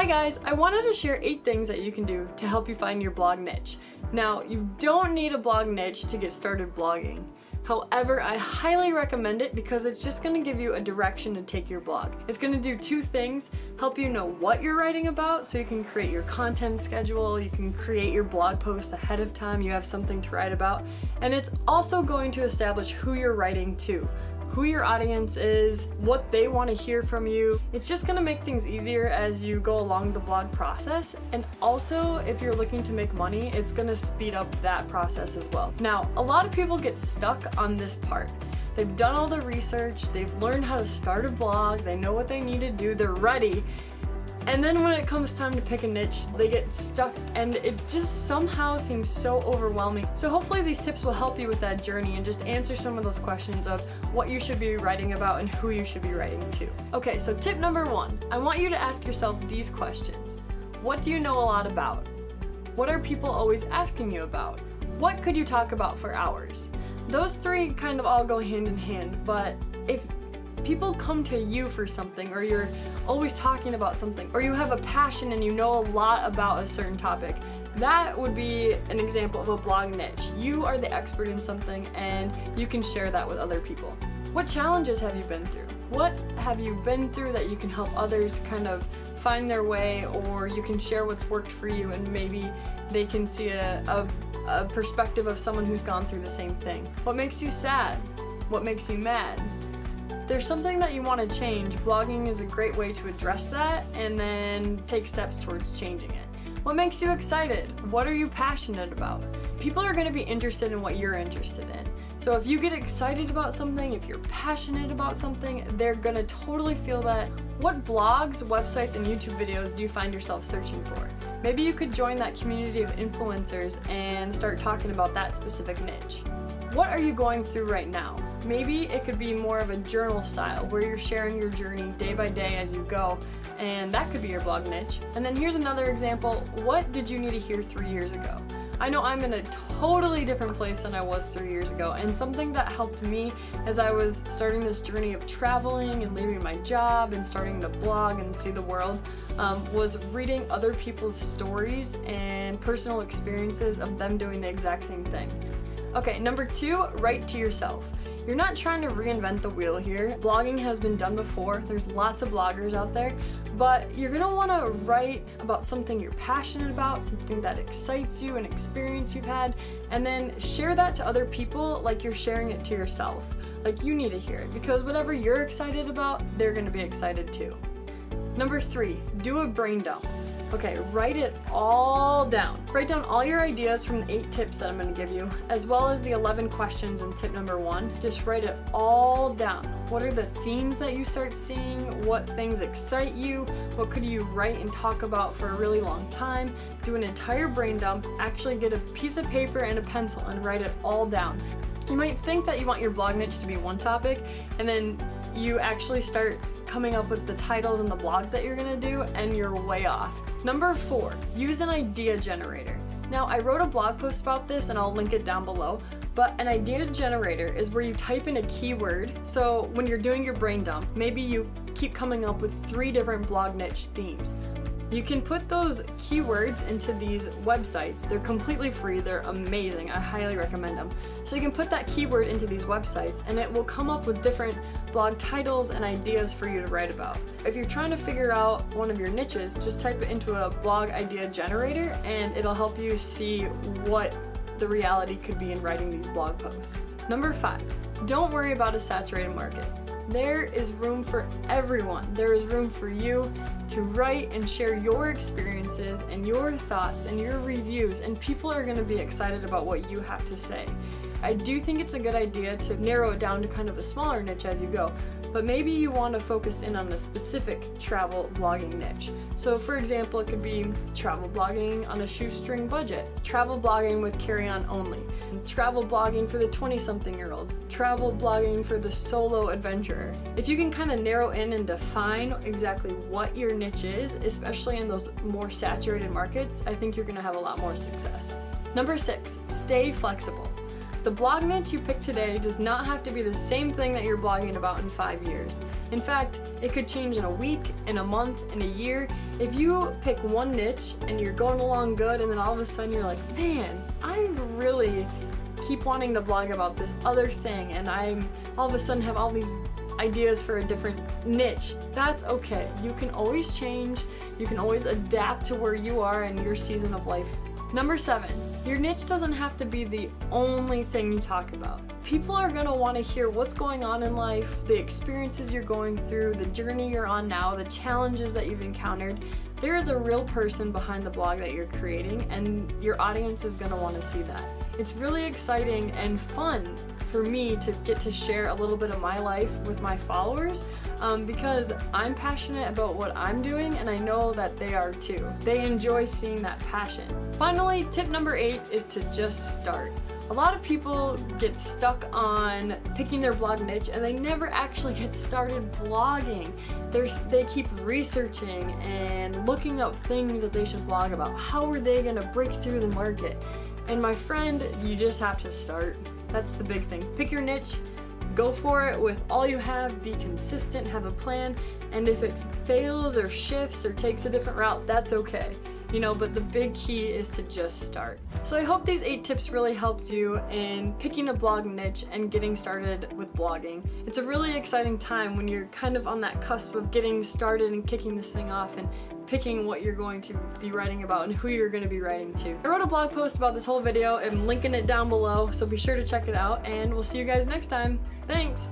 Hi guys, I wanted to share 8 things that you can do to help you find your blog niche. Now, you don't need a blog niche to get started blogging. However, I highly recommend it because it's just going to give you a direction to take your blog. It's going to do 2 things: help you know what you're writing about so you can create your content schedule, you can create your blog post ahead of time, you have something to write about, and it's also going to establish who you're writing to, who your audience is, what they want to hear from you. It's just going to make things easier as you go along the blog process, and also if you're looking to make money, it's going to speed up that process as well. Now, a lot of people get stuck on this part. They've done all the research, they've learned how to start a blog, they know what they need to do, they're ready. And then when it comes time to pick a niche, they get stuck and it just somehow seems so overwhelming. So hopefully these tips will help you with that journey and just answer some of those questions of what you should be writing about and who you should be writing to. Okay, so tip number 1, I want you to ask yourself these questions. What do you know a lot about? What are people always asking you about? What could you talk about for hours? Those 3 kind of all go hand in hand, but if people come to you for something, or you're always talking about something, or you have a passion and you know a lot about a certain topic, that would be an example of a blog niche. You are the expert in something and you can share that with other people. What challenges have you been through? What have you been through that you can help others kind of find their way, or you can share what's worked for you and maybe they can see a perspective of someone who's gone through the same thing. What makes you sad? What makes you mad? There's something that you want to change, blogging is a great way to address that and then take steps towards changing it. What makes you excited? What are you passionate about? People are going to be interested in what you're interested in. So if you get excited about something, if you're passionate about something, they're going to totally feel that. What blogs, websites, and YouTube videos do you find yourself searching for? Maybe you could join that community of influencers and start talking about that specific niche. What are you going through right now? Maybe it could be more of a journal style where you're sharing your journey day by day as you go, and that could be your blog niche. And then here's another example. What did you need to hear 3 years ago? I know I'm in a totally different place than I was 3 years ago, and something that helped me as I was starting this journey of traveling and leaving my job and starting to blog and see the world was reading other people's stories and personal experiences of them doing the exact same thing. Okay, number 2, write to yourself. You're not trying to reinvent the wheel here. Blogging has been done before. There's lots of bloggers out there, but you're gonna wanna write about something you're passionate about, something that excites you, an experience you've had, and then share that to other people like you're sharing it to yourself. Like you need to hear it, because whatever you're excited about, they're gonna be excited too. Number 3, do a brain dump. Okay, write it all down. Write down all your ideas from the 8 tips that I'm going to give you, as well as the 11 questions in tip number 1. Just write it all down. What are the themes that you start seeing? What things excite you? What could you write and talk about for a really long time? Do an entire brain dump. Actually get a piece of paper and a pencil and write it all down. You might think that you want your blog niche to be one topic, and then you actually start coming up with the titles and the blogs that you're gonna do, and you're way off. Number 4, use an idea generator. Now, I wrote a blog post about this and I'll link it down below, but an idea generator is where you type in a keyword. So when you're doing your brain dump, maybe you keep coming up with 3 different blog niche themes. You can put those keywords into these websites. They're completely free, they're amazing, I highly recommend them. So you can put that keyword into these websites and it will come up with different blog titles and ideas for you to write about. If you're trying to figure out one of your niches, just type it into a blog idea generator and it'll help you see what the reality could be in writing these blog posts. Number 5, don't worry about a saturated market. There is room for everyone. There is room for you to write and share your experiences and your thoughts and your reviews, and people are going to be excited about what you have to say. I do think it's a good idea to narrow it down to kind of a smaller niche as you go, but maybe you want to focus in on a specific travel blogging niche. So for example, it could be travel blogging on a shoestring budget, travel blogging with carry-on only, travel blogging for the 20-something-year-old, travel blogging for the solo adventurer. If you can kind of narrow in and define exactly what your niche is, especially in those more saturated markets, I think you're going to have a lot more success. Number 6, stay flexible. The blog niche you pick today does not have to be the same thing that you're blogging about in 5 years. In fact, it could change in a week, in a month, in a year. If you pick one niche and you're going along good and then all of a sudden you're like, man, I really keep wanting to blog about this other thing and I'm all of a sudden have all these ideas for a different niche, that's okay. You can always change, you can always adapt to where you are in your season of life. Number 7, your niche doesn't have to be the only thing you talk about. People are gonna wanna hear what's going on in life, the experiences you're going through, the journey you're on now, the challenges that you've encountered. There is a real person behind the blog that you're creating, and your audience is gonna wanna see that. It's really exciting and fun for me to get to share a little bit of my life with my followers because I'm passionate about what I'm doing and I know that they are too. They enjoy seeing that passion. Finally, tip number 8 is to just start. A lot of people get stuck on picking their blog niche and they never actually get started blogging. They keep researching and looking up things that they should blog about. How are they gonna break through the market? And my friend, you just have to start. That's the big thing. Pick your niche, go for it with all you have, be consistent, have a plan, and if it fails or shifts or takes a different route, that's okay. You know, but the big key is to just start. So I hope these 8 tips really helped you in picking a blog niche and getting started with blogging. It's a really exciting time when you're kind of on that cusp of getting started and kicking this thing off and picking what you're going to be writing about and who you're going to be writing to. I wrote a blog post about this whole video and I'm linking it down below, so be sure to check it out and we'll see you guys next time. Thanks!